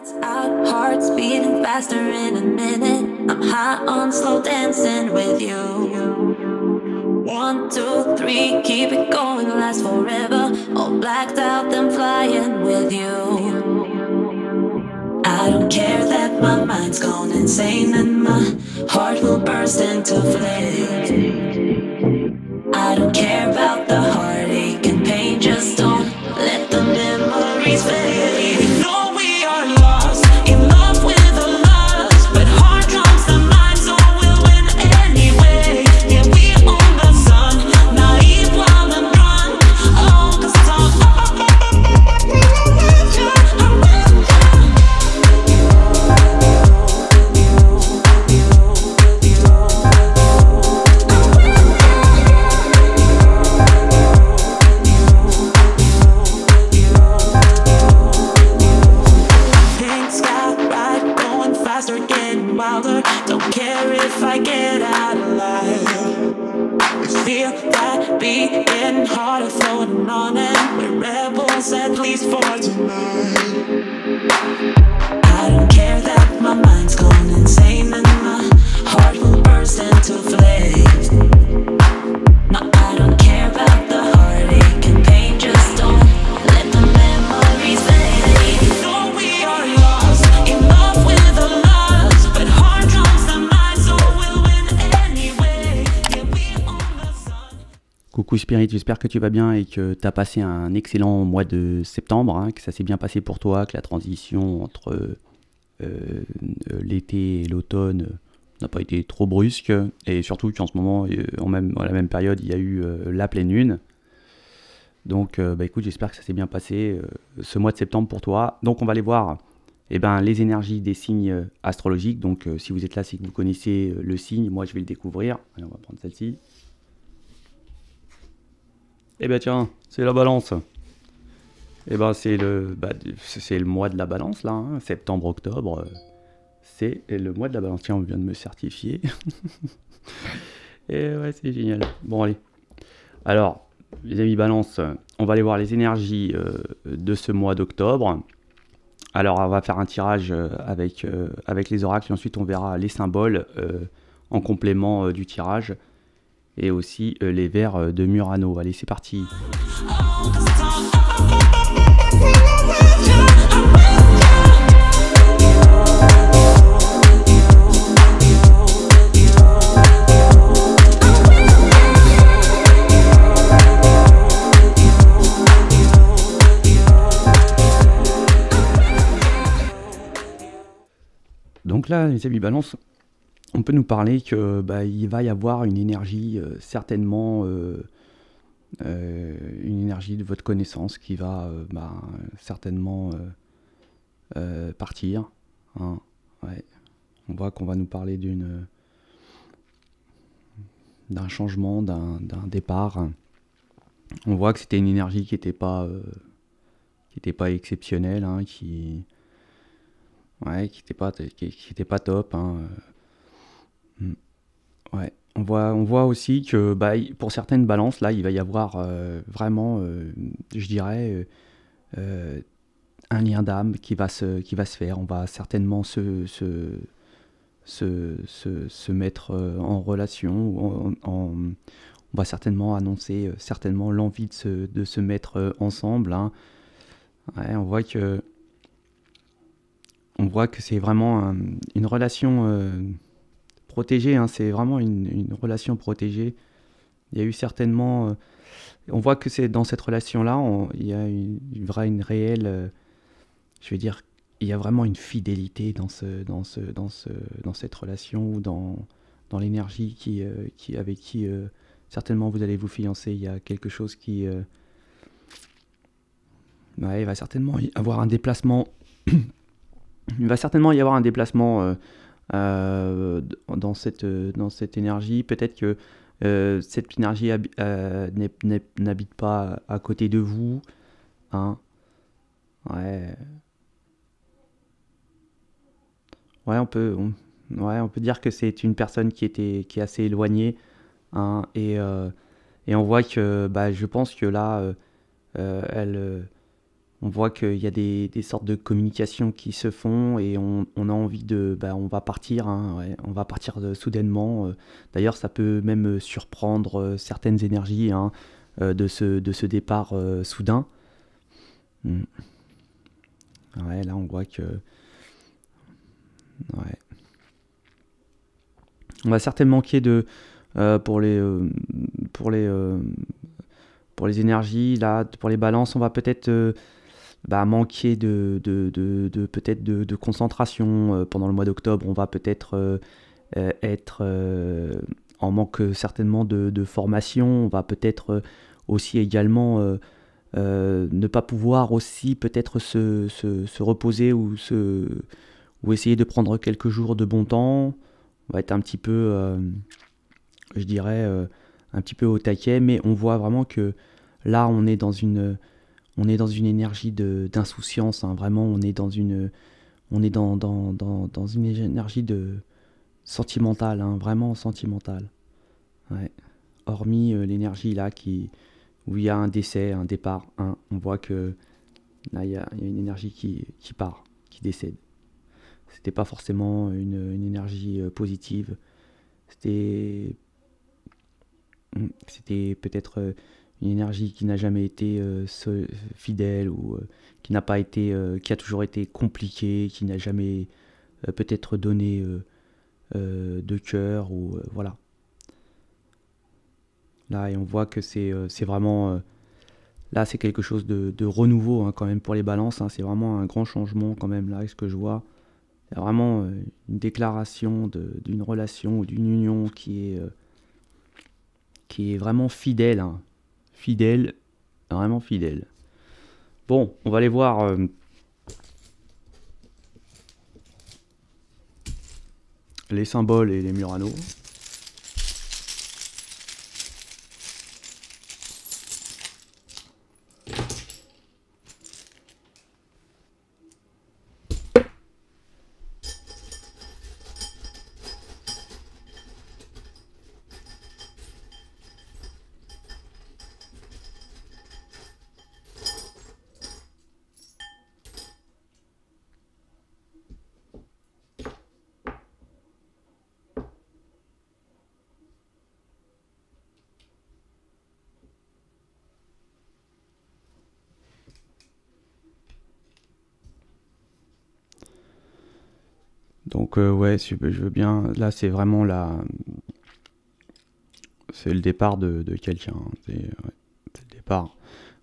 Lights out, hearts beating faster in a minute. I'm high on slow dancing with you. 1, 2, 3, keep it going, last forever. All blacked out, then flying with you. I don't care that my mind's gone insane and my heart will burst into flames. I don't care about the heartache and pain, just don't let the memories fade. You know we are lost, in love with a lust, but heart drums the mind, so we'll win anyway. Yeah, we own the sun, naive, wild and drunk. Oh, 'cause it's all don't care if I get out alive. Feel that beat getting harder, floating on, and we're rebels at least for tonight. I don't care that my mind's gone insane and my heart will burst into flames. No, I don't care about the heartache and pain, just don't let the memories fade. You know we are lost, in love with a lust, but heart drums the mind, so we'll win anyway. Yeah, we own the sun. Coucou Spirit, j'espère que tu vas bien et que tu as passé un excellent mois de septembre, hein, que ça s'est bien passé pour toi, que la transition entre l'été et l'automne n'a pas été trop brusque, et surtout qu'en ce moment, à la même période, il y a eu la pleine lune. Donc écoute, j'espère que ça s'est bien passé ce mois de septembre pour toi. Donc on va aller voir les énergies des signes astrologiques. Donc si vous êtes là, c'est que vous connaissez le signe, moi je vais le découvrir. Allez, on va prendre celle-ci. Eh ben tiens, c'est la balance. Eh ben c'est le mois de la balance là, hein. Septembre-octobre, c'est le mois de la balance. Tiens, on vient de me certifier. Et ouais, c'est génial. Bon allez. Alors, les amis balance, on va aller voir les énergies de ce mois d'octobre. Alors on va faire un tirage avec les oracles, et ensuite on verra les symboles en complément du tirage. Et aussi les vers de Murano. Allez, c'est parti. Donc là, les amis balance, on peut nous parler que il va y avoir une énergie certainement, une énergie de votre connaissance qui va certainement partir. Hein, ouais. On voit qu'on va nous parler d'un changement, d'un départ. On voit que c'était une énergie qui n'était pas exceptionnelle, hein, qui était pas top. Hein. Ouais, on voit aussi que pour certaines balances, là, il va y avoir vraiment, je dirais, un lien d'âme qui va se faire. On va certainement se mettre en relation. On va certainement annoncer certainement l'envie de se mettre ensemble. Hein. Ouais, on voit que c'est vraiment une relation protégée, hein, c'est vraiment une relation protégée. Il y a eu certainement... on voit que c'est dans cette relation-là, il y a une réelle... je vais dire, il y a vraiment une fidélité dans cette relation, ou dans l'énergie avec qui certainement vous allez vous fiancer. Il y a quelque chose qui... il va certainement y avoir un déplacement... il va certainement y avoir un déplacement... dans cette énergie. Peut-être que cette énergie n'habite pas à côté de vous, hein. Ouais, on peut dire que c'est une personne qui est assez éloignée, hein, et on voit que je pense que là elle On voit qu'il y a des sortes de communications qui se font et on a envie de... on va partir, hein, ouais, on va partir soudainement. D'ailleurs, ça peut même surprendre certaines énergies, hein, de ce départ soudain. Mm. Ouais, là, on voit que... Ouais. On va certainement manquer de... pour les... pour les... pour les énergies, là, pour les balances, on va peut-être... manquer peut-être de concentration pendant le mois d'octobre. On va peut-être être en manque certainement de formation. On va peut-être aussi également ne pas pouvoir aussi peut-être se reposer ou essayer de prendre quelques jours de bon temps. On va être un petit peu, je dirais, un petit peu au taquet, mais on voit vraiment que là, on est dans une énergie d'insouciance, hein. Vraiment, on est dans une énergie sentimentale, hein, vraiment sentimentale. Ouais. Hormis l'énergie là où il y a un décès, un départ, on voit que là il y a une énergie qui part, qui décède. C'était pas forcément une énergie positive. C'était peut-être une énergie qui n'a jamais été fidèle ou qui n'a pas été, qui a toujours été compliquée, qui n'a jamais peut-être donné de cœur ou voilà. Là, et on voit que c'est vraiment là, c'est quelque chose de renouveau, hein, quand même pour les balances, hein. C'est vraiment un grand changement quand même là, ce que je vois. Il y a vraiment une déclaration d'une relation ou d'une union qui est vraiment fidèle, hein. Fidèle, vraiment fidèle. Bon, on va aller voir les symboles et les Murano. Donc ouais, je veux bien. Là, c'est vraiment c'est le départ de quelqu'un. C'est le départ.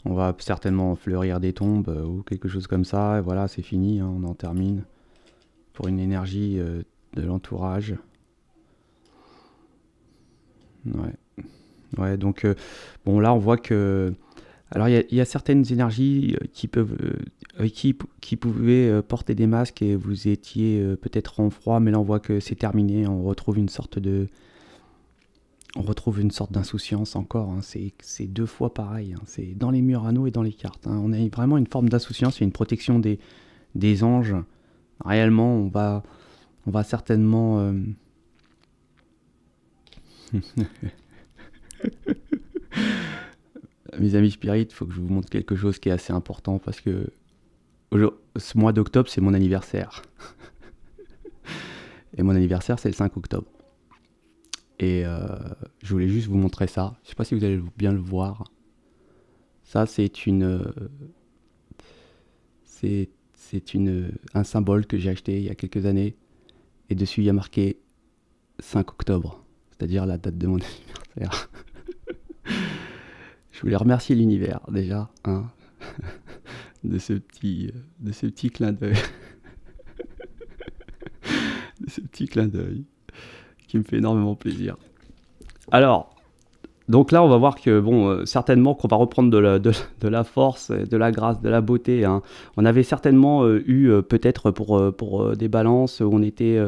On va certainement fleurir des tombes ou quelque chose comme ça. Et voilà, c'est fini, hein, on en termine. Pour une énergie de l'entourage. Ouais. Ouais, donc bon, là, on voit que... Alors, il y a certaines énergies qui pouvaient porter des masques et vous étiez peut-être en froid, mais là, on voit que c'est terminé. On retrouve une sorte d'insouciance encore, hein. C'est deux fois pareil, hein. C'est dans les Murano et dans les cartes, hein. On a vraiment une forme d'insouciance et une protection des anges. Réellement, on va certainement... Mes amis spirites, il faut que je vous montre quelque chose qui est assez important parce que ce mois d'octobre, c'est mon anniversaire. Et mon anniversaire, c'est le 5 octobre. Et je voulais juste vous montrer ça. Je ne sais pas si vous allez bien le voir. Ça, c'est un symbole que j'ai acheté il y a quelques années. Et dessus, il y a marqué 5 octobre, c'est-à-dire la date de mon anniversaire. Je voulais remercier l'univers déjà, hein, de ce petit clin d'œil. De ce petit clin d'œil qui me fait énormément plaisir. Alors, donc là, on va voir que, bon, certainement qu'on va reprendre de la force, de la grâce, de la beauté, hein. On avait certainement eu, peut-être pour des balances, où on était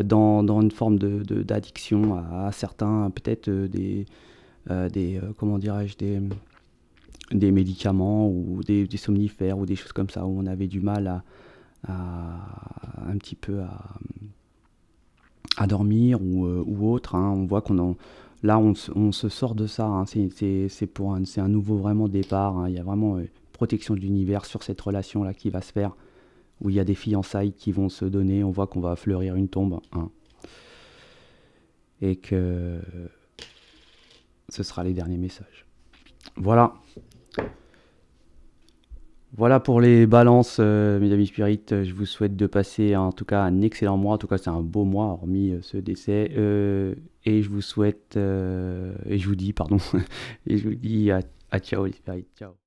dans une forme d'addiction à certains, peut-être comment dirais-je, des médicaments ou des somnifères ou des choses comme ça, où on avait du mal un petit peu à dormir ou autre, hein. On voit là on se sort de ça, hein. C'est un nouveau vraiment départ, hein. Il y a vraiment une protection de l'univers sur cette relation-là qui va se faire, où il y a des fiançailles qui vont se donner, on voit qu'on va fleurir une tombe, hein, et que ce sera les derniers messages. Voilà. Voilà pour les balances, mes amis spirites. Je vous souhaite de passer en tout cas un excellent mois. En tout cas, c'est un beau mois, hormis ce décès. Et je vous souhaite, et je vous dis, pardon, et je vous dis à ciao les spirites. Ciao.